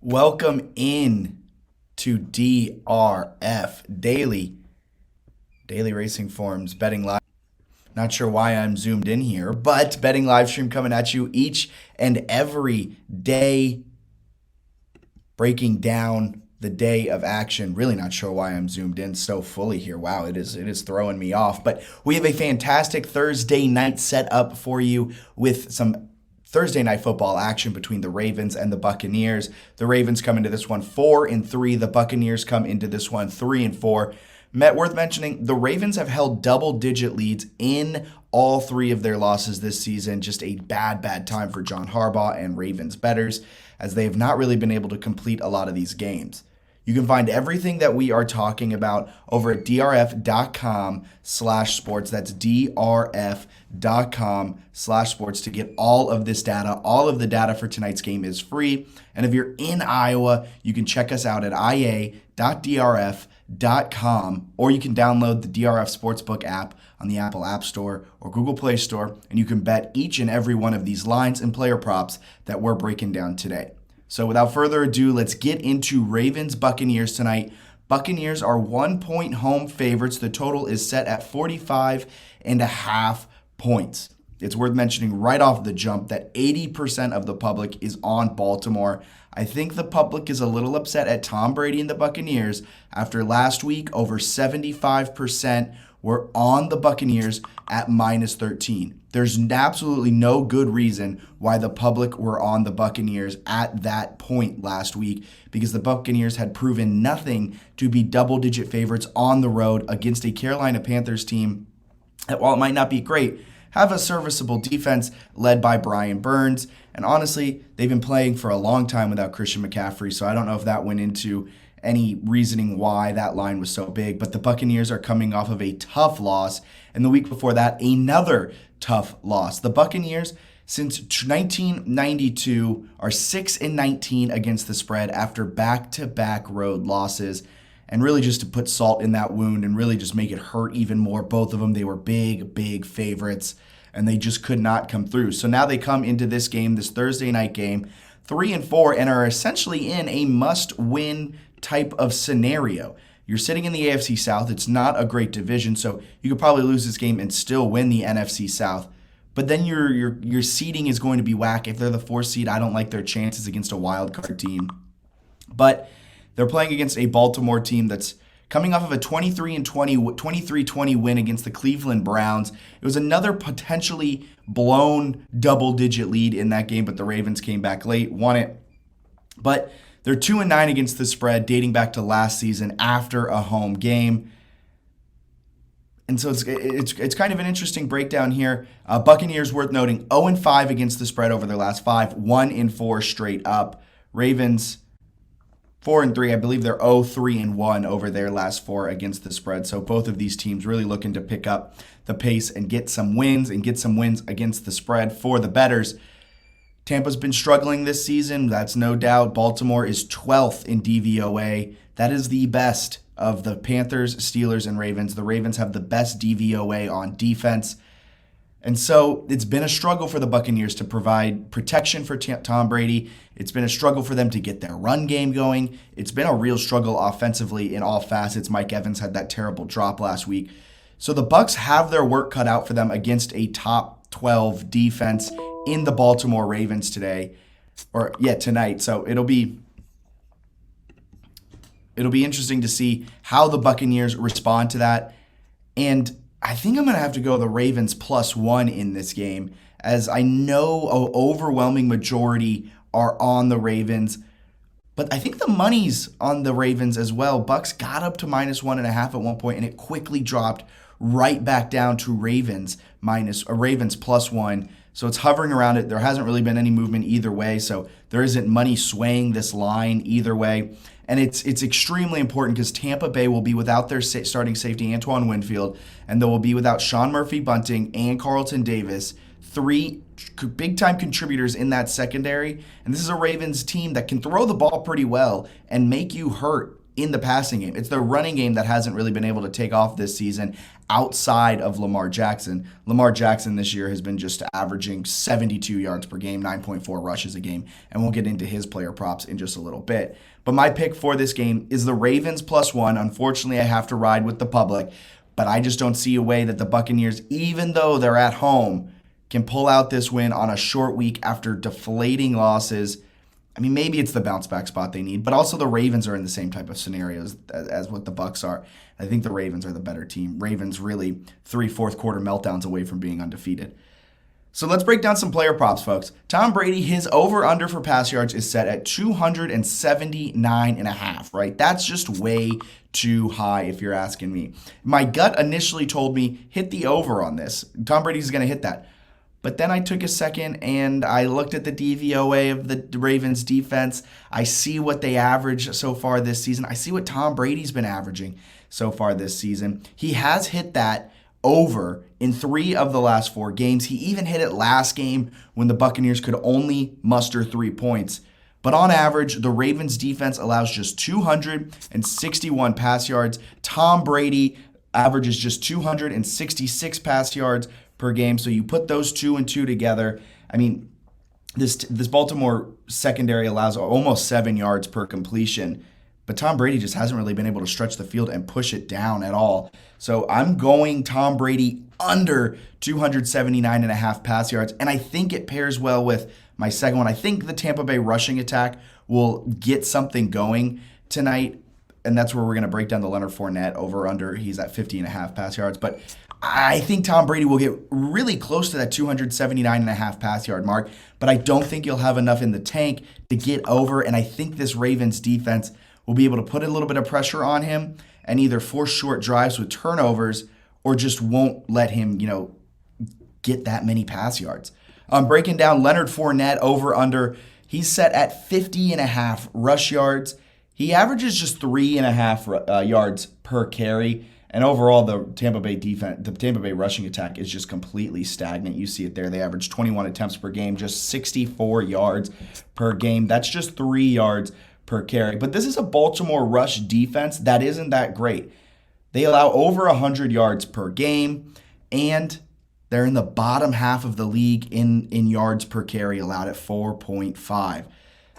Welcome in to DRF Daily Racing Forms Betting Live. Not sure why I'm zoomed in here, but betting live stream coming at you each and every day, breaking down the day of action. Really not sure why I'm zoomed in so fully here. Wow, it is throwing me off. But we have a fantastic Thursday night set up for you with some Thursday night football action between the Ravens and the Buccaneers. The Ravens come into this one 4-3. The Buccaneers come into this one 3-4. Worth mentioning, the Ravens have held double-digit leads in all three of their losses this season. Just a bad time for John Harbaugh and Ravens bettors, as they have not really been able to complete a lot of these games. You can find everything that we are talking about over at drf.com/sports. That's drf.com/sports to get all of this data. All of the data for tonight's game is free. And if you're in Iowa, you can check us out at ia.drf.com, or you can download the DRF Sportsbook app on the Apple App Store or Google Play Store, and you can bet each and every one of these lines and player props that we're breaking down today. So without further ado, let's get into Ravens Buccaneers tonight. Buccaneers are 1-point home favorites. The total is set at 45.5 points. It's worth mentioning right off the jump that 80% of the public is on Baltimore. I think the public is a little upset at Tom Brady and the Buccaneers. After last week, over 75% were on the Buccaneers at -13. There's absolutely no good reason why the public were on the Buccaneers at that point last week, because the Buccaneers had proven nothing to be double-digit favorites on the road against a Carolina Panthers team that, while it might not be great, have a serviceable defense led by Brian Burns. And honestly, they've been playing for a long time without Christian McCaffrey, so I don't know if that went into any reasoning why that line was so big. But the Buccaneers are coming off of a tough loss, and the week before that, another tough loss. The Buccaneers, since 1992, are 6-19 against the spread after back-to-back road losses. And really, just to put salt in that wound and really just make it hurt even more, both of them, they were big favorites, and they just could not come through. So now they come into this game, this Thursday night game, 3-4, and are essentially in a must-win type of scenario. You're sitting in the AFC South. It's not a great division, so you could probably lose this game and still win the NFC South. But then your seeding is going to be whack. If they're the 4th seed, I don't like their chances against a wild card team. But they're playing against a Baltimore team that's coming off of a 23-20 win against the Cleveland Browns. It was another potentially blown double-digit lead in that game, but the Ravens came back late, won it. But they're 2-9 against the spread, dating back to last season after a home game. And so it's kind of an interesting breakdown here. Buccaneers, worth noting, 0-5 against the spread over their last 5, 1-4 straight up. Ravens, 4-3. I believe they're 0-3-1 over their last 4 against the spread. So both of these teams really looking to pick up the pace and get some wins against the spread for the bettors. Tampa's been struggling this season, that's no doubt. Baltimore is 12th in DVOA. That is the best of the Panthers, Steelers, and Ravens. The Ravens have the best DVOA on defense. And so it's been a struggle for the Buccaneers to provide protection for Tom Brady. It's been a struggle for them to get their run game going. It's been a real struggle offensively in all facets. Mike Evans had that terrible drop last week. So the Bucs have their work cut out for them against a top 12 defense in the Baltimore Ravens tonight. So it'll be interesting to see how the Buccaneers respond to that. And I think I'm going to have to go the Ravens +1 in this game, as I know an overwhelming majority are on the Ravens. But I think the money's on the Ravens as well. Bucks got up to -1.5 at one point, and it quickly dropped right back down to Ravens +1. So it's hovering around it. There hasn't really been any movement either way, so there isn't money swaying this line either way. And it's extremely important because Tampa Bay will be without their starting safety, Antoine Winfield, and they will be without Sean Murphy-Bunting and Carlton Davis, 3 big-time contributors in that secondary. And this is a Ravens team that can throw the ball pretty well and make you hurt in the passing game. It's the running game that hasn't really been able to take off this season outside of Lamar Jackson. Lamar Jackson this year has been just averaging 72 yards per game, 9.4 rushes a game, and we'll get into his player props in just a little bit. But my pick for this game is the Ravens +1. Unfortunately, I have to ride with the public, but I just don't see a way that the Buccaneers, even though they're at home, can pull out this win on a short week after deflating losses. I mean, maybe it's the bounce back spot they need, but also the Ravens are in the same type of scenarios as what the Bucs are. I think the Ravens are the better team. Ravens really 3 fourth quarter meltdowns away from being undefeated. So let's break down some player props, folks. Tom Brady, his over-under for pass yards is set at 279.5, right? That's just way too high if you're asking me. My gut initially told me hit the over on this. Tom Brady's going to hit that. But then I took a second and I looked at the DVOA of the Ravens defense. I see what they average so far this season. I see what Tom Brady's been averaging so far this season. He has hit that over in 3 of the last 4 games. He even hit it last game when the Buccaneers could only muster 3 points. But on average, the Ravens defense allows just 261 pass yards. Tom Brady averages just 266 pass yards per game. So you put those 2 and 2 together. I mean, this Baltimore secondary allows almost 7 yards per completion, but Tom Brady just hasn't really been able to stretch the field and push it down at all. So I'm going Tom Brady under 279.5 pass yards, and I think it pairs well with my second one. I think the Tampa Bay rushing attack will get something going tonight, and that's where we're going to break down the Leonard Fournette over-under. He's at 50.5 pass yards, but I think Tom Brady will get really close to that 279.5 pass yard mark, but I don't think you'll have enough in the tank to get over, and I think this Ravens defense will be able to put a little bit of pressure on him and either force short drives with turnovers or just won't let him, get that many pass yards. Breaking down Leonard Fournette over-under, he's set at 50.5 rush yards. He averages just 3.5 yards per carry. And overall, the Tampa Bay rushing attack is just completely stagnant. You see it there. They average 21 attempts per game, just 64 yards per game. That's just 3 yards per carry. But this is a Baltimore rush defense that isn't that great. They allow over 100 yards per game, and they're in the bottom half of the league in yards per carry, allowed at 4.5.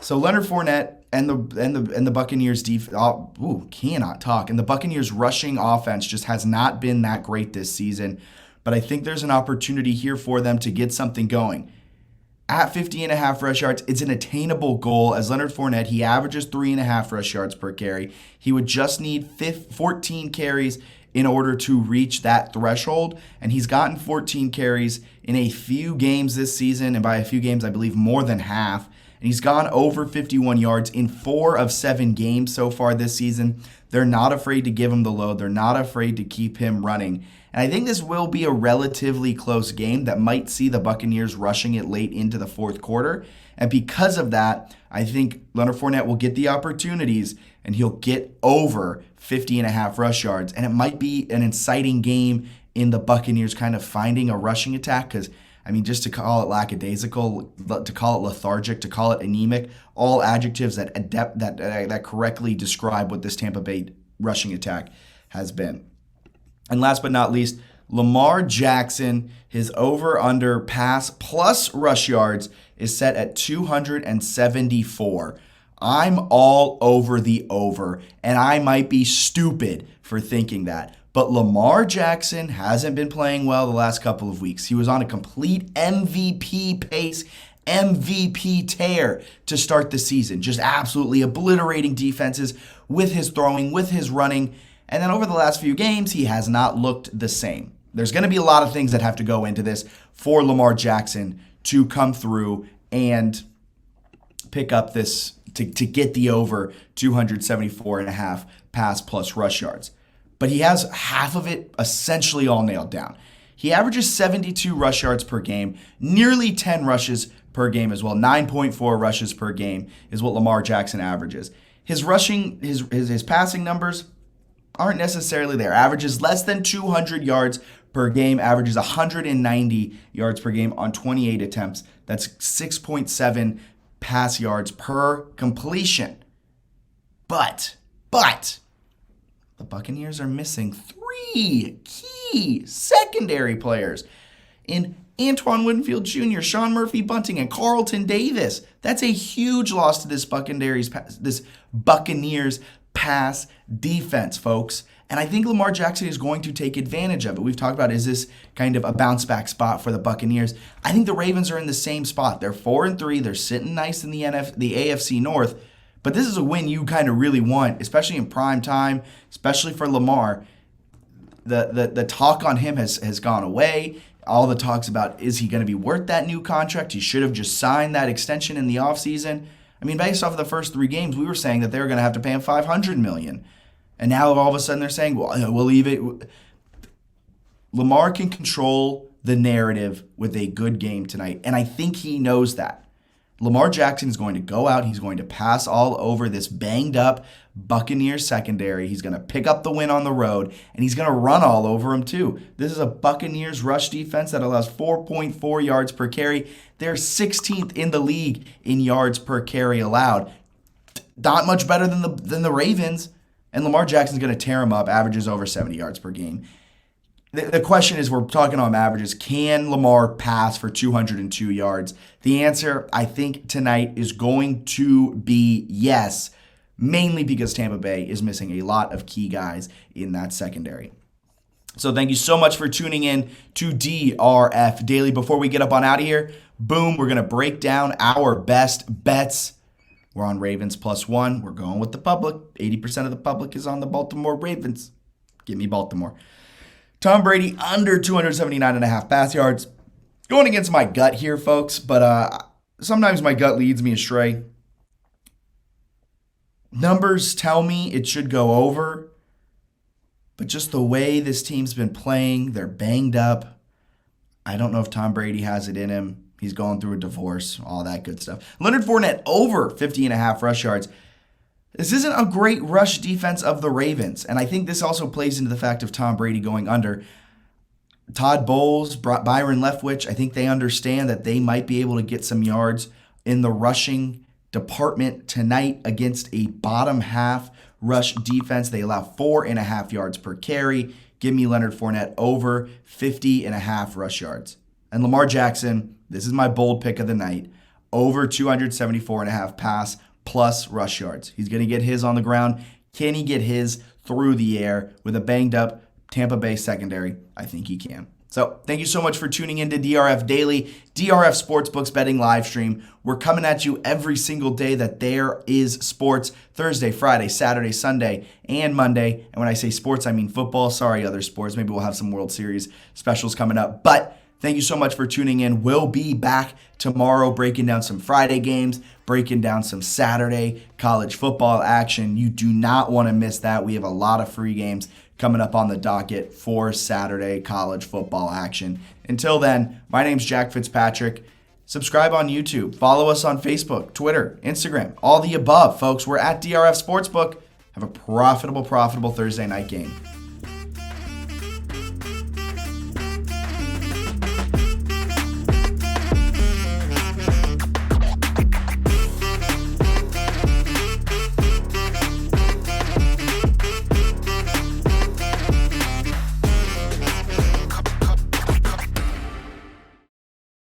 So Leonard Fournette and the Buccaneers cannot talk. And the Buccaneers rushing offense just has not been that great this season. But I think there's an opportunity here for them to get something going. At 50.5 rush yards, it's an attainable goal. As Leonard Fournette, he averages 3.5 rush yards per carry. He would just need 14 carries in order to reach that threshold. And he's gotten 14 carries in a few games this season. And by a few games, I believe more than half. And he's gone over 51 yards in 4 of 7 games so far this season. They're not afraid to give him the load. They're not afraid to keep him running. And I think this will be a relatively close game that might see the Buccaneers rushing it late into the 4th quarter. And because of that, I think Leonard Fournette will get the opportunities and he'll get over 50.5 rush yards. And it might be an inciting game in the Buccaneers kind of finding a rushing attack because, I mean, just to call it lackadaisical, to call it lethargic, to call it anemic, all adjectives that correctly describe what this Tampa Bay rushing attack has been. And last but not least, Lamar Jackson, his over-under pass plus rush yards is set at 274. I'm all over the over, and I might be stupid for thinking that. But Lamar Jackson hasn't been playing well the last couple of weeks. He was on a complete MVP pace, MVP tear to start the season, just absolutely obliterating defenses with his throwing, with his running. And then over the last few games, he has not looked the same. There's going to be a lot of things that have to go into this for Lamar Jackson to come through and pick up this, to get the over 274.5 pass plus rush yards. But he has half of it essentially all nailed down. He averages 72 rush yards per game, nearly 10 rushes per game as well. 9.4 rushes per game is what Lamar Jackson averages. His rushing, his passing numbers aren't necessarily there. Averages less than 200 yards per game, averages 190 yards per game on 28 attempts. That's 6.7 pass yards per completion. But But the Buccaneers are missing 3 key secondary players in Antoine Winfield Jr., Sean Murphy-Bunting, and Carlton Davis. That's a huge loss to this Buccaneers pass defense, folks. And I think Lamar Jackson is going to take advantage of it. We've talked about, is this kind of a bounce back spot for the Buccaneers? I think the Ravens are in the same spot. They're 4-3. They're sitting nice in the AFC North. But this is a win you kind of really want, especially in prime time, especially for Lamar. The talk on him has gone away. All the talks about, is he going to be worth that new contract? He should have just signed that extension in the offseason. I mean, based off of the first 3 games, we were saying that they were going to have to pay him $500 million. And now all of a sudden they're saying, well, we'll leave it. Lamar can control the narrative with a good game tonight, and I think he knows that. Lamar Jackson is going to go out. He's going to pass all over this banged-up Buccaneers secondary. He's going to pick up the win on the road, and he's going to run all over them too. This is a Buccaneers rush defense that allows 4.4 yards per carry. They're 16th in the league in yards per carry allowed. Not much better than the Ravens. And Lamar Jackson's going to tear him up, averages over 70 yards per game. The question is, we're talking on averages, can Lamar pass for 202 yards? The answer, I think, tonight is going to be yes, mainly because Tampa Bay is missing a lot of key guys in that secondary. So thank you so much for tuning in to DRF Daily. Before we get up on out of here, boom, we're going to break down our best bets. We're on Ravens +1. We're going with the public. 80% of the public is on the Baltimore Ravens. Give me Baltimore. Tom Brady under 279.5 pass yards. Going against my gut here, folks, but sometimes my gut leads me astray. Numbers tell me it should go over, but just the way this team's been playing, they're banged up. I don't know if Tom Brady has it in him. He's going through a divorce, all that good stuff. Leonard Fournette over 50.5 rush yards. This isn't a great rush defense of the Ravens, and I think this also plays into the fact of Tom Brady going under. Todd Bowles, Byron Leftwich, I think they understand that they might be able to get some yards in the rushing department tonight against a bottom half rush defense. They allow 4.5 yards per carry. Give me Leonard Fournette over 50.5 rush yards. And Lamar Jackson, this is my bold pick of the night, over 274.5 pass plus rush yards. He's going to get his on the ground. Can he get his through the air with a banged up Tampa Bay secondary? I think he can. So thank you so much for tuning in to DRF Daily, DRF Sportsbooks betting live stream. We're coming at you every single day that there is sports, Thursday, Friday, Saturday, Sunday, and Monday. And when I say sports, I mean football. Sorry, other sports. Maybe we'll have some World Series specials coming up. But thank you so much for tuning in. We'll be back tomorrow breaking down some Friday games, breaking down some Saturday college football action. You do not want to miss that. We have a lot of free games coming up on the docket for Saturday college football action. Until then, my name's Jack Fitzpatrick. Subscribe on YouTube. Follow us on Facebook, Twitter, Instagram, all the above, folks. We're at DRF Sportsbook. Have a profitable Thursday night game.